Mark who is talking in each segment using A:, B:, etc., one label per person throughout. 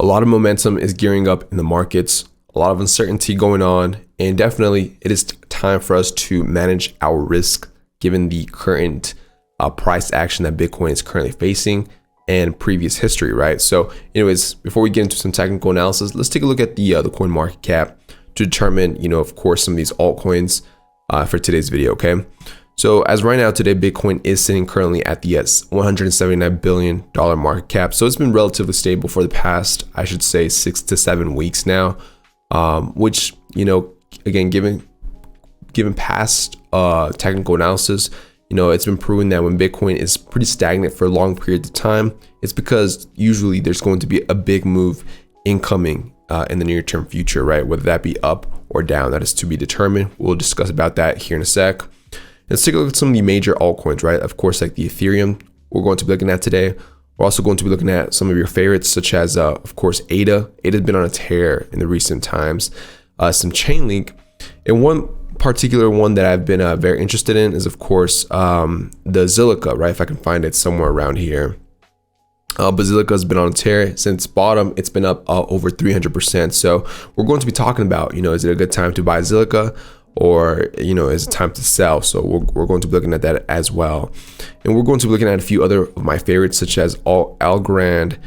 A: A lot of momentum is gearing up in the markets, a lot of uncertainty going on, and definitely it is time for us to manage our risk given the current price action that Bitcoin is currently facing and previous history, right? So anyways, before we get into some technical analysis, let's take a look at the coin market cap to determine, of course, some of these altcoins for today's video, okay? So as right now today, Bitcoin is sitting currently at the $179 billion market cap. So it's been relatively stable for the past, I should say, 6 to 7 weeks now, which, again, given past technical analysis, it's been proven that when Bitcoin is pretty stagnant for long periods of time, it's because usually there's going to be a big move incoming in the near term future, right? Whether that be up or down, that is to be determined. We'll discuss about that here in a sec. Let's take a look at some of the major altcoins, right? Of course, like the Ethereum, we're going to be looking at today. We're also going to be looking at some of your favorites, such as, of course, ADA. ADA's been on a tear in the recent times. Some chainlink, and one particular one that I've been very interested in is, of course, the Zilliqa, right? If I can find it somewhere around here. Zilliqa has been on a tear since bottom. It's been up over 300%. So we're going to be talking about, is it a good time to buy Zilliqa, or is it time to sell? So we're going to be looking at that as well, and we're going to be looking at a few other of my favorites, such as Algo,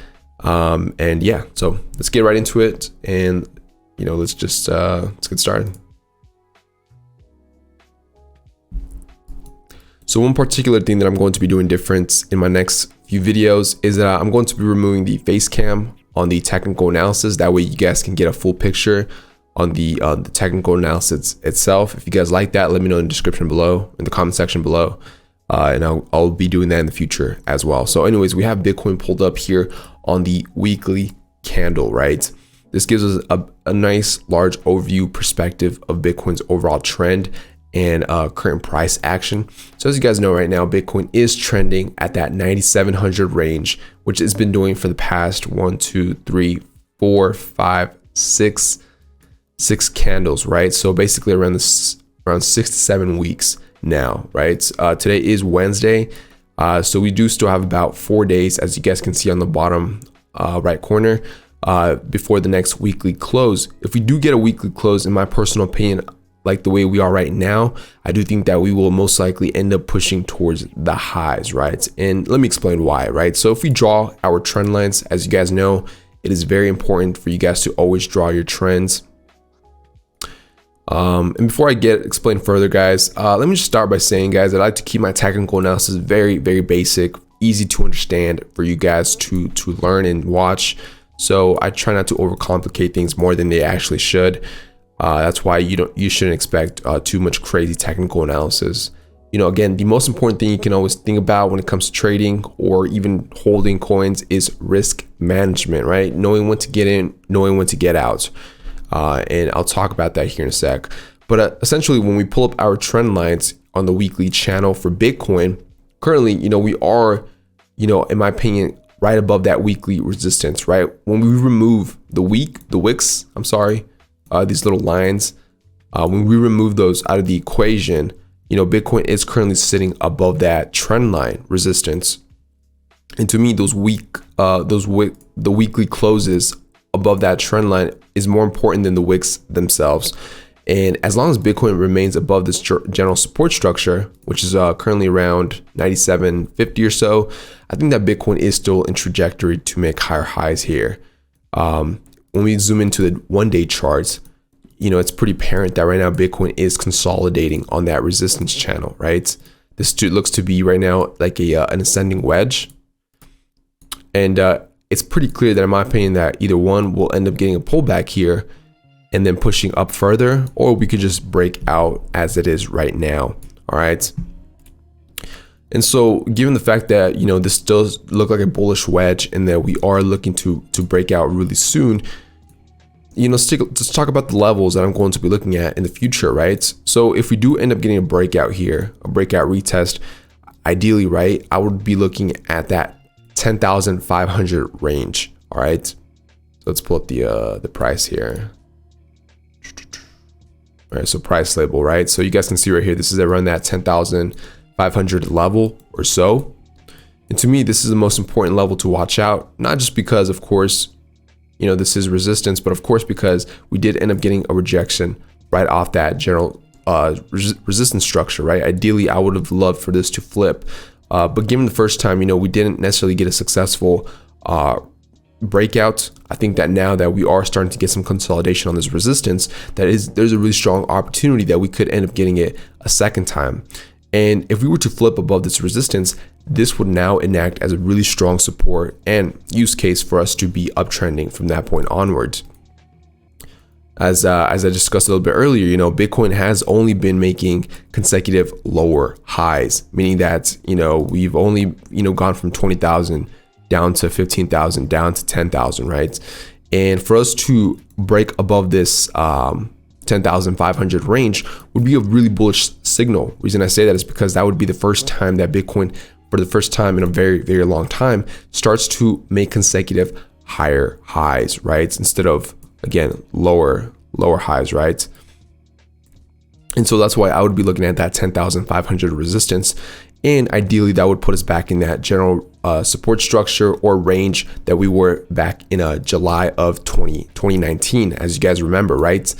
A: and yeah. So let's get right into it, and let's get started. So one particular thing that I'm going to be doing different in my next few videos is that I'm going to be removing the face cam on the technical analysis. That way you guys can get a full picture on the technical analysis itself. If you guys like that, let me know in the description below, in the comment section below, and I'll be doing that in the future as well. So anyways, we have Bitcoin pulled up here on the weekly candle, right? This gives us a nice large overview perspective of Bitcoin's overall trend and current price action. So as you guys know right now, Bitcoin is trending at that 9,700 range, which it's been doing for the past 1, 2, 3, 4, 5, 6 candles, right? So basically around 6 to 7 weeks now, right? Today is Wednesday, so we do still have about 4 days, as you guys can see on the bottom right corner, before the next weekly close. If we do get a weekly close, in my personal opinion, like the way we are right now, I do think that we will most likely end up pushing towards the highs, right? And let me explain why, right? So if we draw our trend lines, as you guys know, it is very important for you guys to always draw your trends. And before I explain further, guys, let me just start by saying, guys, I like to keep my technical analysis very, very basic, easy to understand for you guys to learn and watch. So I try not to overcomplicate things more than they actually should. That's why you shouldn't expect too much crazy technical analysis. Again, the most important thing you can always think about when it comes to trading or even holding coins is risk management, right? Knowing when to get in, knowing when to get out. And I'll talk about that here in a sec. But essentially, when we pull up our trend lines on the weekly channel for Bitcoin, currently, we are, in my opinion, right above that weekly resistance, right? When we remove the wicks, these little lines, when we remove those out of the equation, Bitcoin is currently sitting above that trend line resistance. And to me, the weekly closes above that trend line is more important than the wicks themselves. And as long as Bitcoin remains above this general support structure, which is currently around 97.50 or so, I think that Bitcoin is still in trajectory to make higher highs here. When we zoom into the 1-day charts, it's pretty apparent that right now Bitcoin is consolidating on that resistance channel, right? This looks to be right now like an ascending wedge. And it's pretty clear that, in my opinion, that either one will end up getting a pullback here and then pushing up further, or we could just break out as it is right now. All right. And so given the fact that, this does look like a bullish wedge and that we are looking to break out really soon, let's talk about the levels that I'm going to be looking at in the future, right? So if we do end up getting a breakout here, a breakout retest, ideally, right, I would be looking at that 10,500 range. All right. So let's pull up the price here. All right, so price label, right? So you guys can see right here, this is around that 10,500 level or so. And to me, this is the most important level to watch out, not just because, of course, you know, this is resistance. But of course, because we did end up getting a rejection right off that general resistance structure, right? Ideally, I would have loved for this to flip. But given the first time, you know, we didn't necessarily get a successful breakout. I think that now that we are starting to get some consolidation on this resistance, there's a really strong opportunity that we could end up getting it a second time. And if we were to flip above this resistance, this would now enact as a really strong support and use case for us to be uptrending from that point onwards. As I discussed a little bit earlier, you know, Bitcoin has only been making consecutive lower highs, meaning that, you know, we've only, you know, gone from 20,000 down to 15,000, down to 10,000, right? And for us to break above this 10,500 range would be a really bullish signal. Reason I say that is because that would be the first time that Bitcoin, for the first time in a very, very long time, starts to make consecutive higher highs, right? Instead of, again, lower highs, right? And so that's why I would be looking at that 10,500 resistance. And ideally, that would put us back in that general support structure or range that we were back in July of 2019. As you guys remember, right?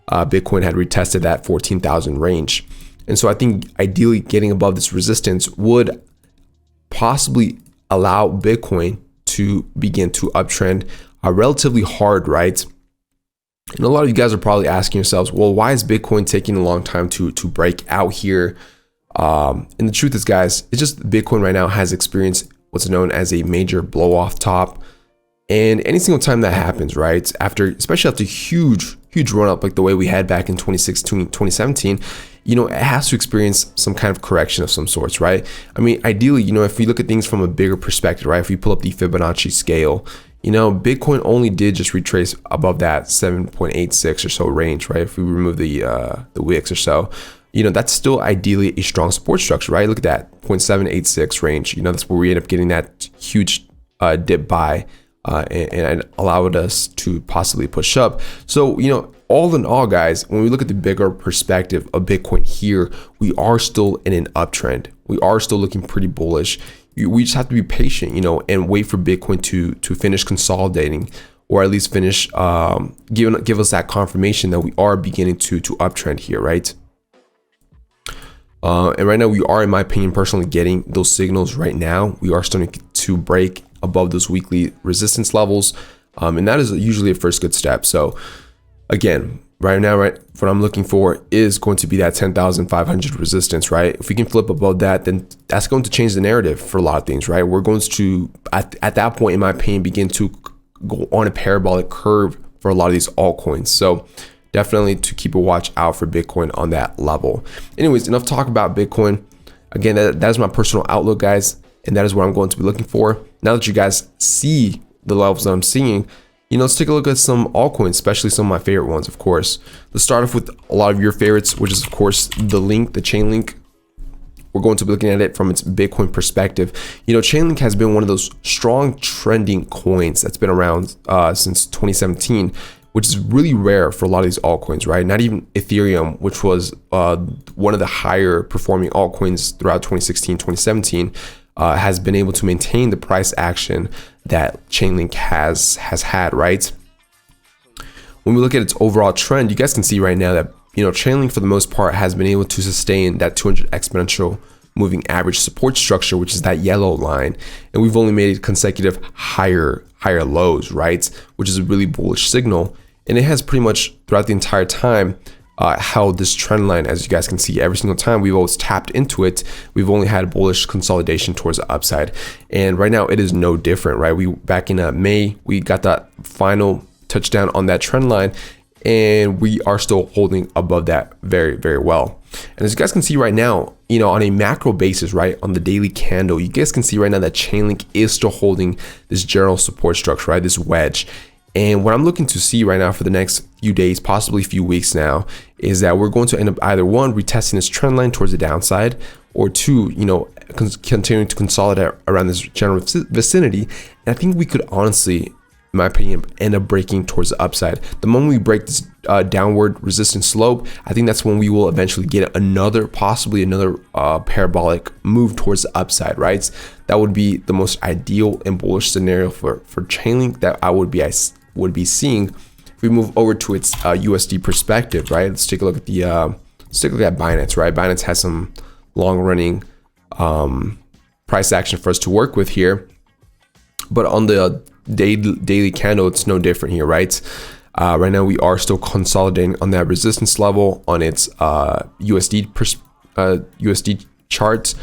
A: Bitcoin had retested that 14,000 range. And so I think ideally getting above this resistance would possibly allow Bitcoin to begin to uptrend relatively hard, right? And a lot of you guys are probably asking yourselves, well, why is Bitcoin taking a long time to break out here? And the truth is, guys, it's just Bitcoin right now has experienced what's known as a major blow off top. And any single time that happens, right, especially after huge run up like the way we had back in 2016, 2017, you know, it has to experience some kind of correction of some sorts, right? I mean, ideally, you know, if we look at things from a bigger perspective, right, if we pull up the Fibonacci scale, you know, Bitcoin only did just retrace above that 7.86 or so range, right? If we remove the wicks or so, you know, that's still ideally a strong support structure, right? Look at that 0.786 range. You know, that's where we end up getting that huge dip buy and allowed us to possibly push up. So, you know, all in all, guys, when we look at the bigger perspective of Bitcoin here, we are still in an uptrend. We are still looking pretty bullish. We just have to be patient, you know, and wait for Bitcoin to finish consolidating, or at least finish give us that confirmation that we are beginning to uptrend here, right? And right now we are, in my opinion, personally getting those signals right now. We are starting to break above those weekly resistance levels, and that is usually a first good step. So again, right now, right, what I'm looking for is going to be that 10,500 resistance, right? If we can flip above that, then that's going to change the narrative for a lot of things, right? We're going to, at that point, in my opinion, begin to go on a parabolic curve for a lot of these altcoins. So definitely to keep a watch out for Bitcoin on that level. Anyways, enough talk about Bitcoin. Again, that is my personal outlook, guys, and that is what I'm going to be looking for. Now that you guys see the levels that I'm seeing, you know, let's take a look at some altcoins, especially some of my favorite ones, of course. Let's start off with a lot of your favorites, which is, of course, the chainlink. We're going to be looking at it from its Bitcoin perspective. You know, chainlink has been one of those strong trending coins that's been around since 2017, which is really rare for a lot of these altcoins, right? Not even Ethereum, which was one of the higher performing altcoins throughout 2016, 2017, has been able to maintain the price action that Chainlink has had, right? When we look at its overall trend, you guys can see right now that, you know, Chainlink for the most part has been able to sustain that 200 exponential moving average support structure, which is that yellow line, and we've only made consecutive higher lows, right? Which is a really bullish signal, and it has pretty much throughout the entire time held this trend line. As you guys can see, every single time we've always tapped into it, we've only had bullish consolidation towards the upside, and right now it is no different, right? We back in May, we got that final touchdown on that trend line, and we are still holding above that very, very well. And as you guys can see right now, you know, on a macro basis, right, on the daily candle, you guys can see right now that Chainlink is still holding this general support structure, right, this wedge. And what I'm looking to see right now for the next few days, possibly a few weeks now, is that we're going to end up either one, retesting this trend line towards the downside, or two, you know, continuing to consolidate around this general vicinity. And I think we could honestly, in my opinion, end up breaking towards the upside. The moment we break this downward resistance slope, I think that's when we will eventually get possibly another parabolic move towards the upside, right? That would be the most ideal and bullish scenario for Chainlink that would be seeing. If we move over to its USD perspective, right? Let's take a look at the Binance, right? Binance has some long running price action for us to work with here, but on the daily candle, it's no different here, right? Right now we are still consolidating on that resistance level on its USD charts,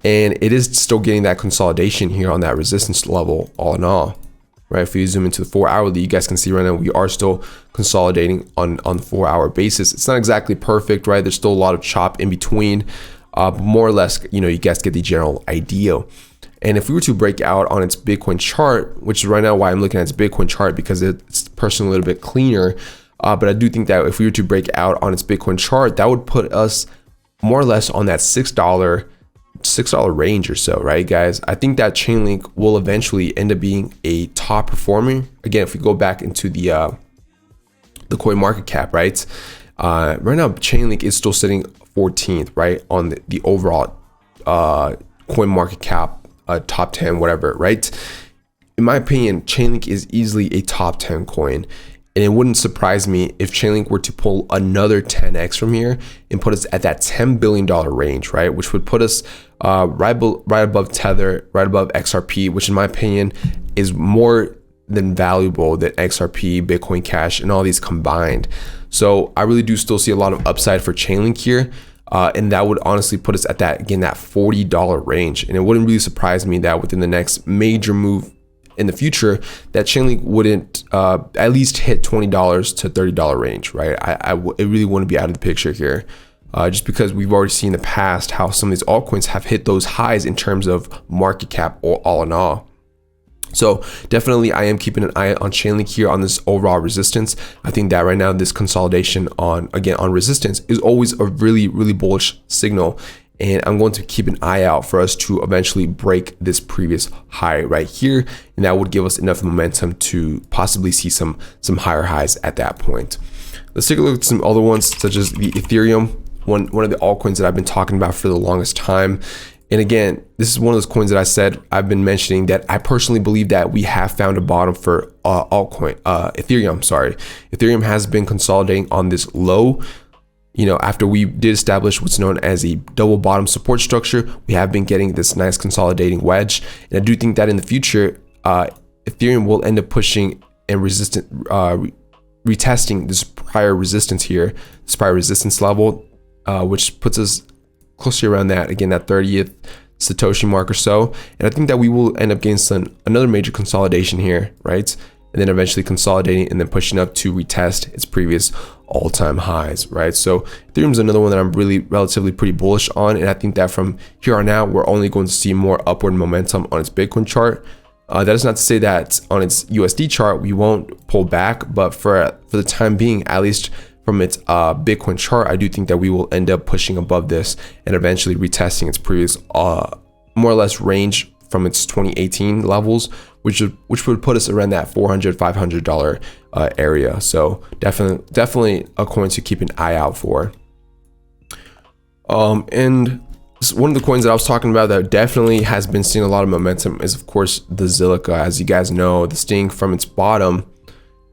A: and it is still getting that consolidation here on that resistance level all in all, right? If we zoom into the 4 hourly, you guys can see right now we are still consolidating on the 4 hour basis. It's not exactly perfect, right? There's still a lot of chop in between, but more or less, you know, you guys get the general idea. And if we were to break out on its Bitcoin chart, which is right now why I'm looking at its Bitcoin chart, because it's personally a little bit cleaner, but I do think that if we were to break out on its Bitcoin chart, that would put us more or less on that $6 range or so, right, guys? I think that Chainlink will eventually end up being a top performer. Again, if we go back into the coin market cap, right? Right now, Chainlink is still sitting 14th, right, on the overall coin market cap, top 10, whatever, right? In my opinion, Chainlink is easily a top 10 coin. And it wouldn't surprise me if Chainlink were to pull another 10x from here and put us at that $10 billion range, right? Which would put us right above Tether, right above XRP, which in my opinion is more than valuable than XRP, Bitcoin Cash, and all these combined. So I really do still see a lot of upside for Chainlink here. And that would honestly put us at that, again, that $40 range. And it wouldn't really surprise me that within the next major move in the future, that Chainlink wouldn't at least hit $20 to $30 range, right? It really wouldn't be out of the picture here, just because we've already seen in the past how some of these altcoins have hit those highs in terms of market cap all in all. So definitely I am keeping an eye on Chainlink here on this overall resistance. I think that right now this consolidation on resistance is always a really bullish signal, and I'm going to keep an eye out for us to eventually break this previous high right here, and that would give us enough momentum to possibly see some higher highs at that point. Let's take a look at some other ones, such as the Ethereum, one of the altcoins that I've been talking about for the longest time. And again, this is one of those coins that I've been mentioning that I personally believe that we have found a bottom for Ethereum. Sorry, Ethereum has been consolidating on this low. You know, after we did establish what's known as a double bottom support structure, we have been getting this nice consolidating wedge. And I do think that in the future, Ethereum will end up pushing and retesting this prior resistance here, this prior resistance level, which puts us closely around that, again, that 30th Satoshi mark or so. And I think that we will end up getting another major consolidation here, right? And then eventually consolidating and then pushing up to retest its previous all-time highs, right? So Ethereum is another one that I'm really relatively pretty bullish on. And I think that from here on out, we're only going to see more upward momentum on its Bitcoin chart. That is not to say that on its USD chart, we won't pull back, but for the time being, at least from its Bitcoin chart, I do think that we will end up pushing above this and eventually retesting its previous more or less range from its 2018 levels, which would put us around that $400-$500 area. So definitely a coin to keep an eye out for. And one of the coins that I was talking about that definitely has been seeing a lot of momentum is, of course, the Zilliqa. As you guys know, the sting from its bottom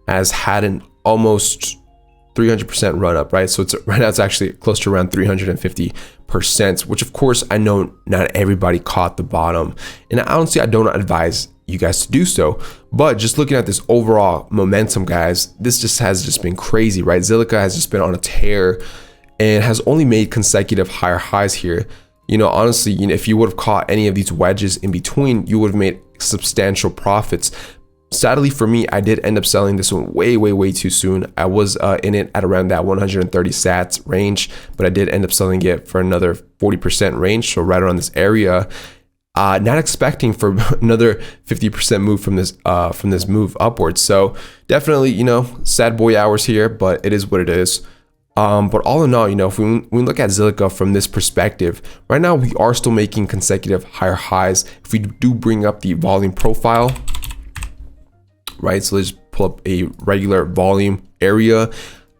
A: has had an almost 300% run up, right? So right now it's actually close to around 350%, which of course I know not everybody caught the bottom, and honestly I don't advise you guys to do so. But just looking at this overall momentum, guys, this has been crazy, right? Zilliqa has just been on a tear and has only made consecutive higher highs here. You know, honestly, you know, if you would have caught any of these wedges in between, you would have made substantial profits. Sadly for me, I did end up selling this one way too soon. I was in it at around that 130 sats range, but I did end up selling it for another 40% range, so right around this area. Not expecting for another 50% move from this move upwards. So definitely, you know, sad boy hours here, but it is what it is. But all in all, you know, if we look at Zilliqa from this perspective, right now we are still making consecutive higher highs. If we do bring up the volume profile, right, so let's pull up a regular volume area.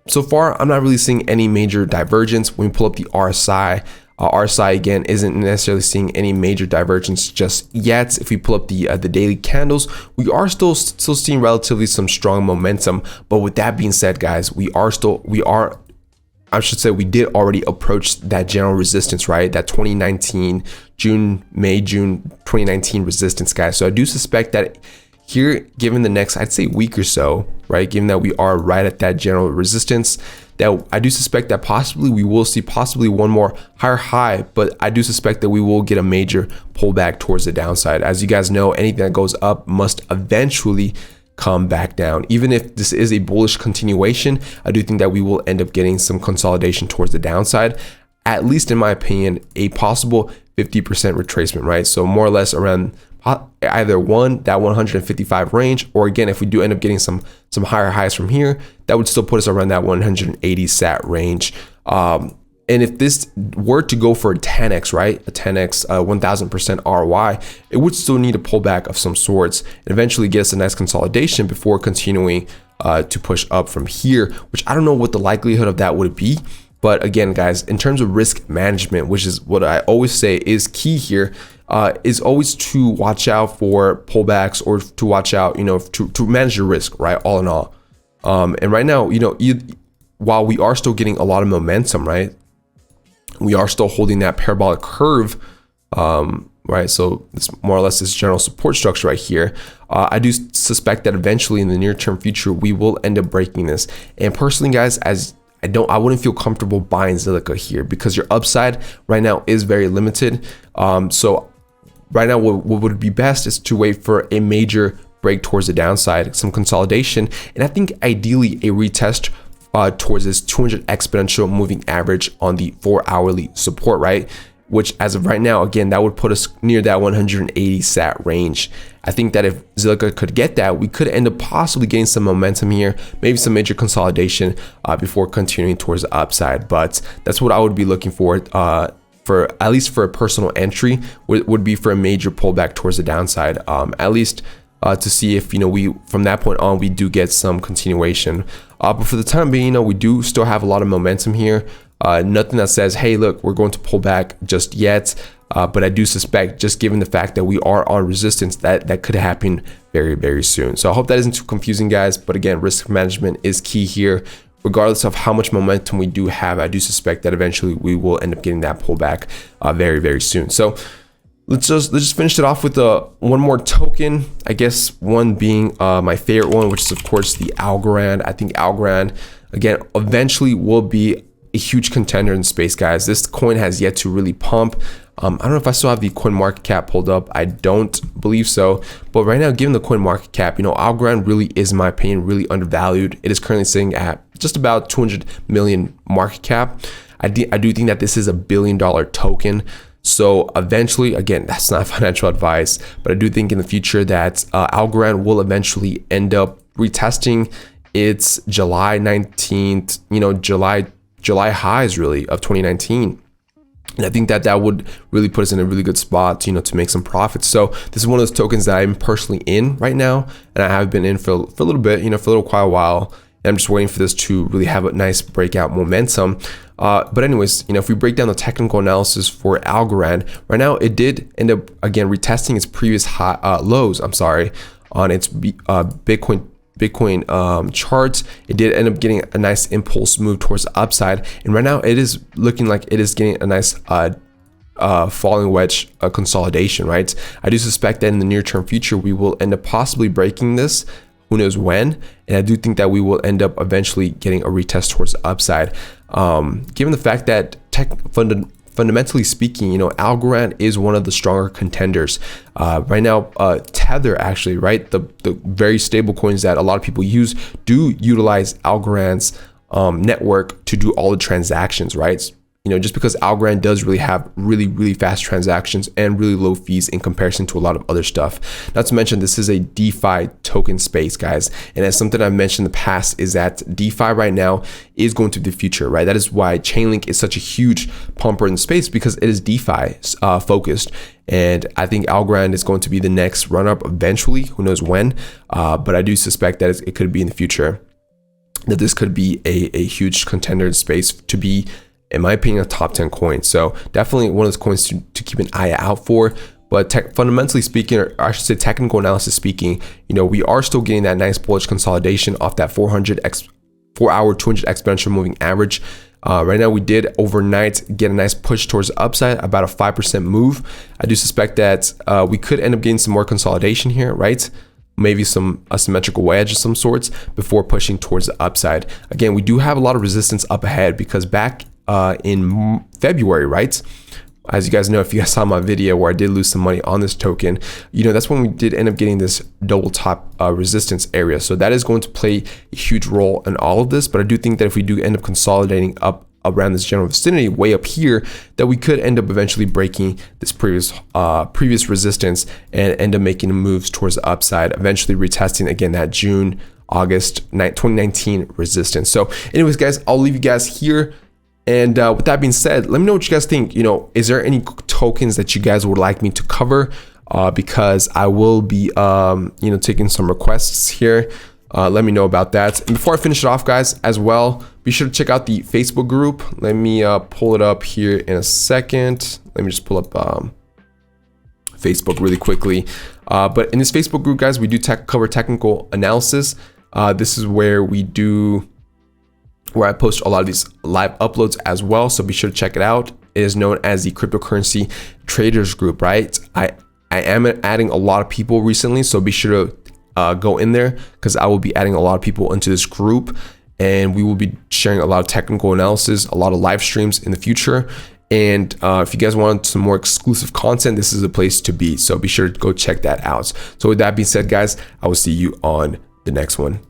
A: So far, I'm not really seeing any major divergence. When we pull up the RSI, RSI again isn't necessarily seeing any major divergence just yet. If we pull up the daily candles, we are still seeing relatively some strong momentum. But with that being said, guys, we did already approach that general resistance, right? That 2019 May June 2019 resistance, guys. So I do suspect that here, given the next, I'd say week or so, right, given that we are right at that general resistance, that I do suspect that possibly we will see possibly one more higher high, but I do suspect that we will get a major pullback towards the downside. As you guys know, anything that goes up must eventually come back down. Even if this is a bullish continuation, I do think that we will end up getting some consolidation towards the downside, at least in my opinion, a possible 50% retracement, right? So more or less around either that 155 range, or again, if we do end up getting some higher highs from here, that would still put us around that 180 sat range. And if this were to go for a 10x, right, a 10x 1000% ROI, it would still need a pullback of some sorts and eventually get us a nice consolidation before continuing to push up from here, which I don't know what the likelihood of that would be. But again, guys, in terms of risk management, which is what I always say is key here, is always to watch out for pullbacks, or to watch out, to manage your risk, right? All in all. And right now, while we are still getting a lot of momentum, right? We are still holding that parabolic curve, right? So it's more or less this general support structure right here. I do suspect that eventually in the near term future, we will end up breaking this. And personally, guys, I wouldn't feel comfortable buying Zilliqa here because your upside right now is very limited. So right now, what would be best is to wait for a major break towards the downside, some consolidation, and I think ideally a retest towards this 200 exponential moving average on the 4-hourly support, right? Which as of right now, again, that would put us near that 180 sat range. I think that if Zilliqa could get that, we could end up possibly getting some momentum here, maybe some major consolidation before continuing towards the upside. But that's what I would be looking for at least for a personal entry, would be for a major pullback towards the downside, at least to see if we from that point on we do get some continuation. But for the time being, we do still have a lot of momentum here. Nothing that says, hey, look, we're going to pull back just yet. But I do suspect, just given the fact that we are on resistance, that could happen very, very soon. So I hope that isn't too confusing, guys. But again, risk management is key here. Regardless of how much momentum we do have, I do suspect that eventually we will end up getting that pullback very, very soon. So let's just finish it off with one more token. I guess one being my favorite one, which is of course the Algorand. I think Algorand, again, eventually will be a huge contender in space, guys. This coin has yet to really pump. I don't know if I still have the coin market cap pulled up. I don't believe so. But right now, given the coin market cap, Algorand really is, in my opinion, really undervalued. It is currently sitting at just about 200 million market cap. I do think that this is $1 billion token. So eventually, again, that's not financial advice, but I do think in the future that Algorand will eventually end up retesting its July 19th, July highs really of 2019. And I think that would really put us in a really good spot, to make some profits. So this is one of those tokens that I'm personally in right now, and I have been in for a little bit, for quite a while. And I'm just waiting for this to really have a nice breakout momentum. But anyways, if we break down the technical analysis for Algorand, right now it did end up again retesting its previous lows. On its Bitcoin charts. It did end up getting a nice impulse move towards the upside, and right now it is looking like it is getting a nice falling wedge consolidation, right? I do suspect that in the near term future we will end up possibly breaking this, who knows when, and I do think that we will end up eventually getting a retest towards the upside, given the fact that fundamentally speaking, Algorand is one of the stronger contenders right now. Tether, actually, right, the very stable coins that a lot of people use do utilize Algorand's network to do all the transactions, right? Just because Algorand does really have really fast transactions and really low fees in comparison to a lot of other stuff. Not to mention, this is a DeFi token space, guys. And as something I've mentioned in the past is that DeFi right now is going to be the future, right? That is why Chainlink is such a huge pumper in the space, because it is DeFi focused. And I think Algorand is going to be the next run-up eventually, who knows when, but I do suspect that it could be in the future, that this could be a huge contender in space to be in my opinion, a top 10 coin. So definitely one of those coins to keep an eye out for. But fundamentally speaking, or I should say technical analysis speaking, we are still getting that nice bullish consolidation off that 4-hour 200 exponential moving average. Right now, we did overnight get a nice push towards the upside, about a 5% move. I do suspect that we could end up getting some more consolidation here, right? Maybe some asymmetrical wedge of some sorts before pushing towards the upside. Again, we do have a lot of resistance up ahead because back in February, right? As you guys know, if you guys saw my video where I did lose some money on this token, that's when we did end up getting this double top resistance area. So that is going to play a huge role in all of this. But I do think that if we do end up consolidating up around this general vicinity way up here, that we could end up eventually breaking this previous resistance and end up making moves towards the upside, eventually retesting again that August 2019 resistance. So anyways, guys, I'll leave you guys here. And with that being said, let me know what you guys think. Is there any tokens that you guys would like me to cover? Because I will be, taking some requests here. Let me know about that. And before I finish it off, guys, as well, be sure to check out the Facebook group. Let me pull it up here in a second. Let me just pull up Facebook really quickly. But in this Facebook group, guys, we do cover technical analysis. This is where I post a lot of these live uploads as well. So be sure to check it out. It is known as the cryptocurrency traders group, right? I am adding a lot of people recently. So be sure to go in there because I will be adding a lot of people into this group, and we will be sharing a lot of technical analysis, a lot of live streams in the future. And if you guys want some more exclusive content, this is a place to be. So be sure to go check that out. So with that being said, guys, I will see you on the next one.